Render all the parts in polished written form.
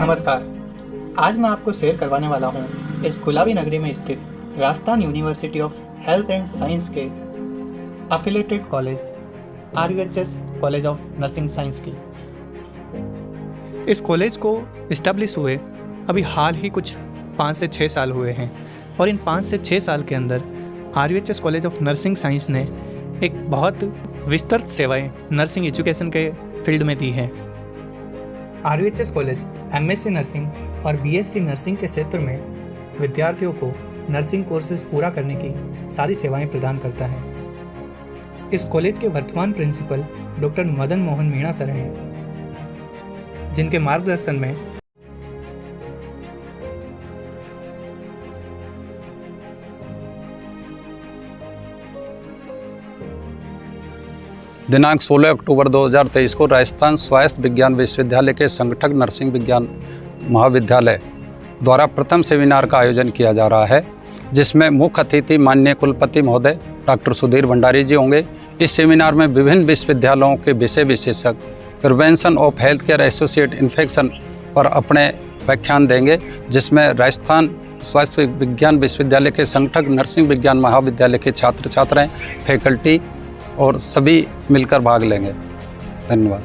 नमस्कार। आज मैं आपको शेयर करवाने वाला हूँ इस गुलाबी नगरी में स्थित Rajasthan university of health and science के affiliated college RUHS college of nursing science की। इस कॉलेज को इस्टेब्लिश हुए अभी हाल ही कुछ 5 से 6 साल हुए हैं और इन 5 से 6 साल के अंदर RUHS college of nursing science ने एक बहुत विस्तृत सेवाएं नर्सिंग एजुकेशन के फील्ड में दी हैं। RUHS कॉलेज MSc नर्सिंग और BSc नर्सिंग के क्षेत्र में विद्यार्थियों को नर्सिंग कोर्सेज पूरा करने की सारी सेवाएं प्रदान करता है। इस कॉलेज के वर्तमान principal doctor Madan Mohan Meena sir हैं, जिनके मार्गदर्शन में दिनांक 16 अक्टूबर 2023 को राजस्थान स्वास्थ्य विज्ञान विश्वविद्यालय के संगठक नर्सिंग विज्ञान महाविद्यालय द्वारा प्रथम सेमिनार का आयोजन किया जा रहा है, जिसमें मुख्य अतिथि माननीय कुलपति महोदय डॉक्टर सुधीर भंडारी जी होंगे। इस सेमिनार में विभिन्न विश्वविद्यालयों के विषय विशेषज्ञ prevention of health care associate infection पर अपने व्याख्यान देंगे, जिसमें राजस्थान स्वास्थ्य विज्ञान विश्वविद्यालय के संगठक नर्सिंग विज्ञान महाविद्यालय के छात्र छात्राएँ, फैकल्टी और सभी मिलकर भाग लेंगे। धन्यवाद।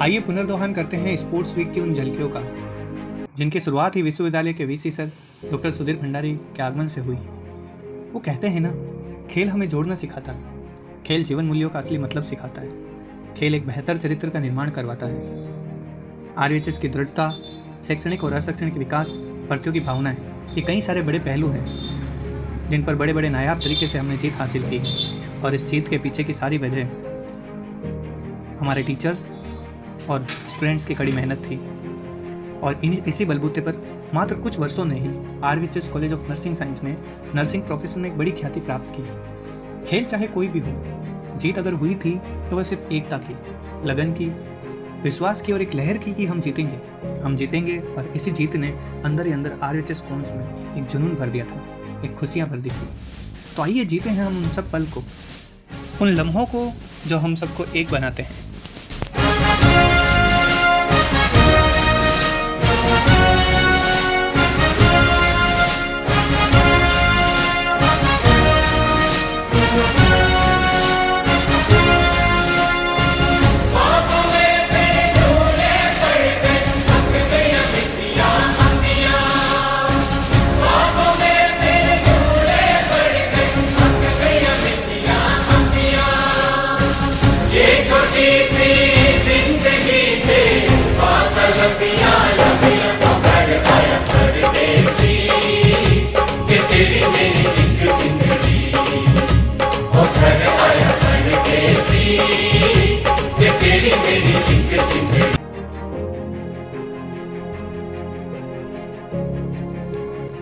आइए पुनर्दोहन करते हैं स्पोर्ट्स वीक की उन झलकियों का, जिनकी शुरुआत ही विश्वविद्यालय के VC sir doctor Sudhir Bhandari के आगमन से हुई। वो कहते हैं ना, खेल हमें जोड़ना सिखाता है, खेल जीवन मूल्यों का असली मतलब सिखाता है, खेल एक बेहतर चरित्र का निर्माण करवाता है। RUHS की दृढ़ता, शैक्षणिक और अशैक्षणिक विकास, भर्तियों की भावना है, ये कई सारे बड़े पहलू हैं जिन पर बड़े बड़े नायाब तरीके से हमने जीत हासिल की है। और इस जीत के पीछे की सारी वजह हमारे टीचर्स और स्टूडेंट्स की कड़ी मेहनत थी। और इसी बलबूते पर मात्र कुछ वर्षों में ही RUHS college of nursing science ने नर्सिंग प्रोफेशन में एक बड़ी ख्याति प्राप्त की। खेल चाहे कोई भी हो, जीत अगर हुई थी तो वह सिर्फ एकता की, लगन की, विश्वास की और एक लहर की कि हम जीतेंगे। और इसी जीत ने अंदर ही अंदर RUHS कॉलेज में एक जुनून भर दिया था, एक खुशियाँ भर दी थी। तो आइए जीते हैं हम उन सब पल को, उन लम्हों को जो हम सबको एक बनाते हैं।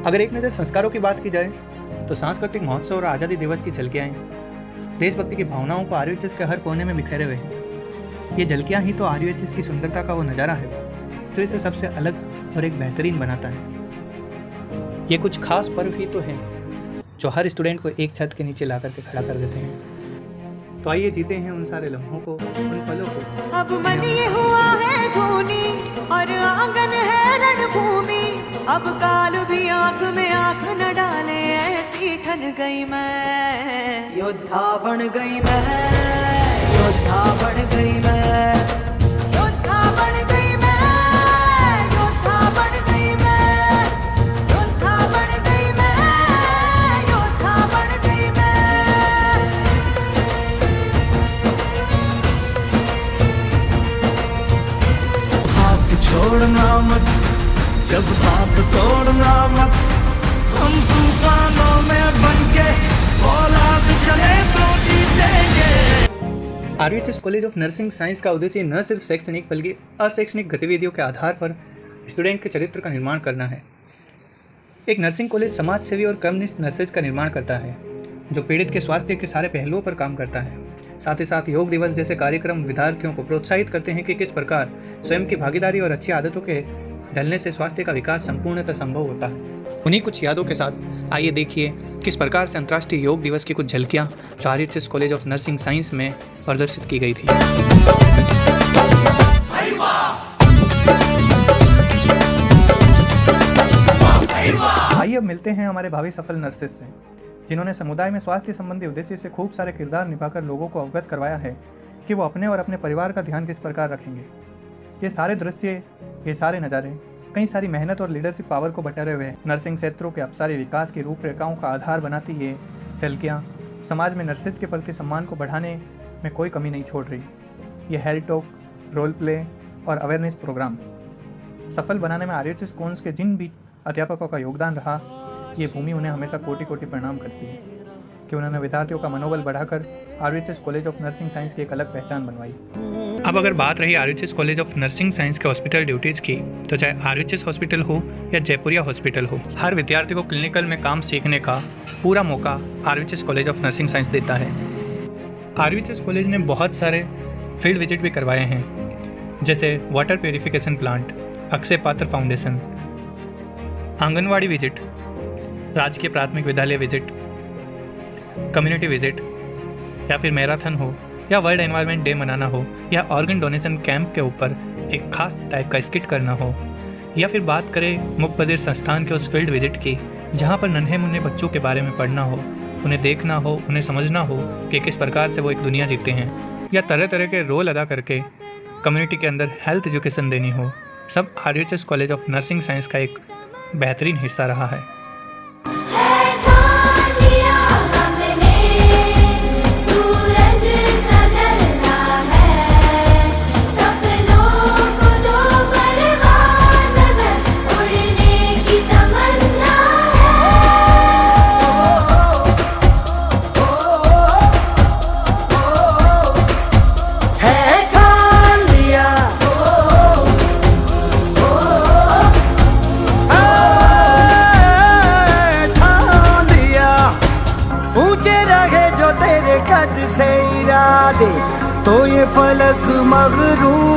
अगर एक नज़र संस्कारों की बात की जाए तो सांस्कृतिक महोत्सव और आज़ादी दिवस की झलकियाँ देशभक्ति की भावनाओं को RUHS के हर कोने में बिखेरे हुए हैं। ये झलकियाँ ही तो RUHS की सुंदरता का वो नज़ारा है जो इसे सबसे अलग और एक बेहतरीन बनाता है। ये कुछ खास पर्व ही तो हैं जो हर स्टूडेंट को एक छत के नीचे ला करके खड़ा कर देते हैं। तो आइए जीते हैं उन सारे लम्हों को, उन पलों को। अब मन ये हुआ है धोनी और आंगन है रणभूमि, अब काल भी आंख में आंख न डाले, ऐसी ठन गई मैं, योद्धा बन गई मैं, योद्धा बन गई मैं, योद्धा बन गई मैं, योद्धा बन गई मैं, योद्धा बन गई मैं, योद्धा बन गई मैं। हाथ छोड़ना मत, जज्बात तोड़ना मत, हम तूफानों में बनके फौलाद चले तो जीतेंगे। RUHS college of nursing science का उद्देश्य न सिर्फ शैक्षणिक बल्कि अशैक्षणिक गतिविधियों के आधार पर स्टूडेंट के चरित्र का निर्माण करना है। एक नर्सिंग कॉलेज समाज सेवी और कर्मनिष्ठ नर्सेज का निर्माण करता है जो पीड़ित के स्वास्थ्य के सारे पहलुओं पर काम करता है। साथ ही साथ योग दिवस जैसे कार्यक्रम विद्यार्थियों को प्रोत्साहित करते हैं कि किस प्रकार स्वयं की भागीदारी और अच्छी आदतों के ढलने से स्वास्थ्य का विकास संपूर्णतः संभव होता है। उन्हीं कुछ यादों के साथ आइए देखिए किस प्रकार से अंतर्राष्ट्रीय योग दिवस की कुछ झलकियाँ जो RHS college of nursing science में प्रदर्शित की गई थी। आइए अब मिलते हैं हमारे भावी सफल नर्सेस से, जिन्होंने समुदाय में स्वास्थ्य संबंधी उद्देश्य से खूब सारे किरदार निभाकर लोगों को अवगत करवाया है कि वो अपने और अपने परिवार का ध्यान किस प्रकार रखेंगे। ये सारे दृश्य, ये सारे नज़ारे कई सारी मेहनत और लीडरशिप पावर को बटोरे हुए नर्सिंग क्षेत्रों के अपसारी विकास की रूपरेखाओं का आधार बनाती ये झलकियाँ समाज में नर्सेज के प्रति सम्मान को बढ़ाने में कोई कमी नहीं छोड़ रही। ये हेल्थ टॉक, रोल प्ले और अवेयरनेस प्रोग्राम सफल बनाने में RHS कोन्स के जिन भी अध्यापकों का योगदान रहा, ये भूमि उन्हें हमेशा कोटि कोटि प्रणाम करती है कि उन्होंने विद्यार्थियों का मनोबल बढ़ाकर RHS college of nursing science की एक अलग पहचान बनवाई। अब अगर बात रही RHS college of nursing science के हॉस्पिटल ड्यूटीज़ की, तो चाहे RHS हॉस्पिटल हो या जयपुरिया हॉस्पिटल हो, हर विद्यार्थी को क्लिनिकल में काम सीखने का पूरा मौका RHS college of nursing science देता है। RHS कॉलेज ने बहुत सारे फील्ड विजिट भी करवाए हैं, जैसे वाटर प्यूरिफिकेशन प्लांट, अक्षय पात्र फाउंडेशन, आंगनवाड़ी विजिट, राजकीय प्राथमिक विद्यालय विजिट, कम्युनिटी विजिट, या फिर मैराथन हो, या वर्ल्ड एनवायरनमेंट डे मनाना हो, या ऑर्गन डोनेशन कैंप के ऊपर एक खास टाइप का स्किट करना हो, या फिर बात करें मुख बधिर संस्थान के उस फील्ड विजिट की जहाँ पर नन्हे मुन्ने बच्चों के बारे में पढ़ना हो, उन्हें देखना हो, उन्हें समझना हो कि किस प्रकार से वो एक दुनिया जीते हैं, या तरह तरह के रोल अदा करके कम्युनिटी के अंदर हेल्थ एजुकेशन देनी हो, सब RHS college of nursing science का एक बेहतरीन हिस्सा रहा है। कद से इरादे तो ये फलक मगरूर